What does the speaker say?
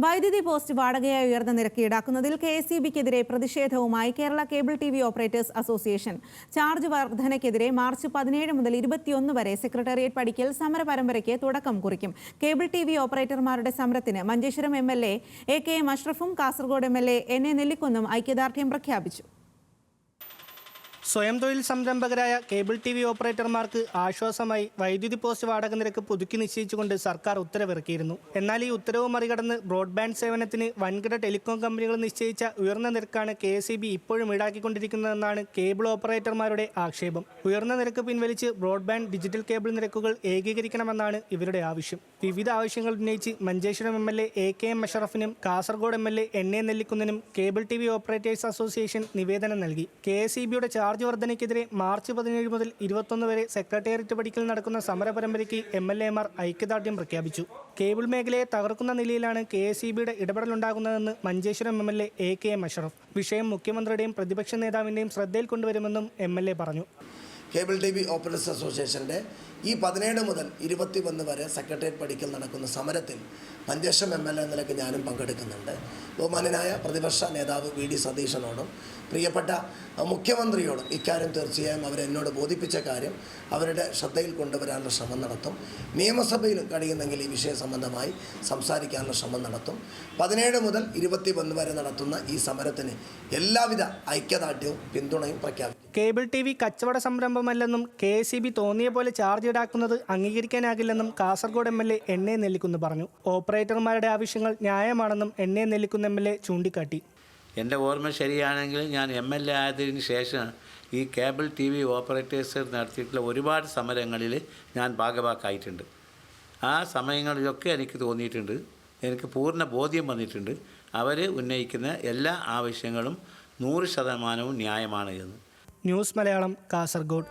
വൈദ്യുതി പോസ്റ്റ് വാടകയായി ഉയർന്ന നിരക്ക് ഈടാക്കുന്നതിൽ KSEBിക്കെതിരെ പ്രതിഷേധവുമായി Kerala cable TV operators association. Charge വർധനയ്ക്കെതിരെ മാർച്ച് 17 മുതൽ 21 വരെ സെക്രട്ടേറിയറ്റ് പടിക്കൽ സമര പരമ്പരയ്ക്ക് തുടക്കം കുറിക്കും. കേബിൾ TV ഓപ്പറേറ്റർമാരുടെ സമരത്തിന് Manjeshwaram MLA AKM അഷ്റഫും Kasaragod MLA NA നെല്ലിക്കുന്നും ഐക്യദാർഢ്യം പ്രഖ്യാപിച്ചു. സ്വയം തൊഴിൽ സംരംഭകരായ കേബിൾ TV ഓപ്പറേറ്റർമാർക്ക് ആശ്വാസമായി വൈദ്യുതി പോസ്റ്റ് വാടക നിരക്ക് പുതുക്കി നിശ്ചയിച്ചുകൊണ്ട് സർക്കാർ ഉത്തരവിറക്കിയിരുന്നു. എന്നാൽ ഈ ഉത്തരവ് മറികടന്ന് ബ്രോഡ്ബാൻഡ് സേവനത്തിന് വൻകിട ടെലികോം കമ്പനികൾ നിശ്ചയിച്ച ഉയർന്ന നിരക്കാണ് KSEB ഇപ്പോഴും ഈടാക്കിക്കൊണ്ടിരിക്കുന്നതെന്നാണ് കേബിൾ ഓപ്പറേറ്റർമാരുടെ ആക്ഷേപം. ഉയർന്ന നിരക്ക് പിൻവലിച്ച് ബ്രോഡ്ബാൻഡ് ഡിജിറ്റൽ കേബിൾ നിരക്കുകൾ ഏകീകരിക്കണമെന്നാണ് ഇവരുടെ ആവശ്യം. വിവിധ ആവശ്യങ്ങൾ ഉന്നയിച്ച് മഞ്ചേശ്വരം MLA AKM അഷ്റഫിനും കാസർഗോഡ് MLA NA നെല്ലിക്കുന്നിനും കേബിൾ TV ഓപ്പറേറ്റേഴ്സ് അസോസിയേഷൻ നിവേദനം നൽകി. KSEBയുടെ ചാർജ് വർധനയ്ക്കെതിരെ മാർച്ച് 17 മുതൽ 21 വരെ സെക്രട്ടേറിയറ്റ് പടിക്കൽ നടക്കുന്ന സമര പരമ്പരയ്ക്ക് MLAമാർ ഐക്യദാർഢ്യം പ്രഖ്യാപിച്ചു. കേബിൾ മേഖലയെ തകർക്കുന്ന നിലയിലാണ് KSEBയുടെ ഇടപെടലുണ്ടാകുന്നതെന്ന് മഞ്ചേശ്വരം MLA AKM അഷ്റഫ്. വിഷയം മുഖ്യമന്ത്രിയുടെയും പ്രതിപക്ഷ നേതാവിൻ്റെയും ശ്രദ്ധയിൽ കൊണ്ടുവരുമെന്നും MLA പറഞ്ഞു. കേബിൾ TV ഓപ്പറേറ്റേഴ്സ് അസോസിയേഷൻ്റെ ഈ 17 മുതൽ 21 വരെ സെക്രട്ടേറിയറ്റ് പടിക്കൽ നടക്കുന്ന സമരത്തിൽ മഞ്ചേശ്വരം MLA എന്ന നിലയ്ക്ക് ഞാനും പങ്കെടുക്കുന്നുണ്ട്. ബഹുമാന്യനായ പ്രതിപക്ഷ നേതാവ് VD സതീശനോടും പ്രിയപ്പെട്ട മുഖ്യമന്ത്രിയോടും ഇക്കാര്യം തീർച്ചയായും അവരെന്നോട് ബോധിപ്പിച്ച കാര്യം അവരുടെ ശ്രദ്ധയിൽ കൊണ്ടുവരാനുള്ള ശ്രമം നടത്തും. നിയമസഭയിൽ കഴിയുന്നെങ്കിൽ ഈ വിഷയ സംബന്ധമായി സംസാരിക്കാനുള്ള ശ്രമം നടത്തും. 17 മുതൽ 21 വരെ നടത്തുന്ന ഈ സമരത്തിന് എല്ലാവിധ ഐക്യദാർഢ്യവും പിന്തുണയും പ്രഖ്യാപിക്കും. കേബിൾ TV കച്ചവട സംരംഭമല്ലെന്നും KSEB തോന്നിയ പോലെ ചാർജ് ഈടാക്കുന്നത് അംഗീകരിക്കാനാകില്ലെന്നും കാസർഗോഡ് MLA NA നെല്ലിക്കുന്ന് പറഞ്ഞു. ഓപ്പറേറ്റർമാരുടെ ആവശ്യങ്ങൾ ന്യായമാണെന്നും NA നെല്ലിക്കുന്ന് MLA ചൂണ്ടിക്കാട്ടി. എൻ്റെ ഓർമ്മ ശരിയാണെങ്കിൽ ഞാൻ MLA ആയതിനു ശേഷം ഈ കേബിൾ TV ഓപ്പറേറ്റേഴ്സ് നടത്തിയിട്ടുള്ള ഒരുപാട് സമരങ്ങളിൽ ഞാൻ ഭാഗവാക്കായിട്ടുണ്ട്. ആ സമയങ്ങളിലൊക്കെ എനിക്ക് തോന്നിയിട്ടുണ്ട്, എനിക്ക് പൂർണ്ണ ബോധ്യം വന്നിട്ടുണ്ട്, അവർ ഉന്നയിക്കുന്ന എല്ലാ ആവശ്യങ്ങളും 100% ന്യായമാണ് എന്ന്. ന്യൂസ് മലയാളം, കാസർഗോഡ്.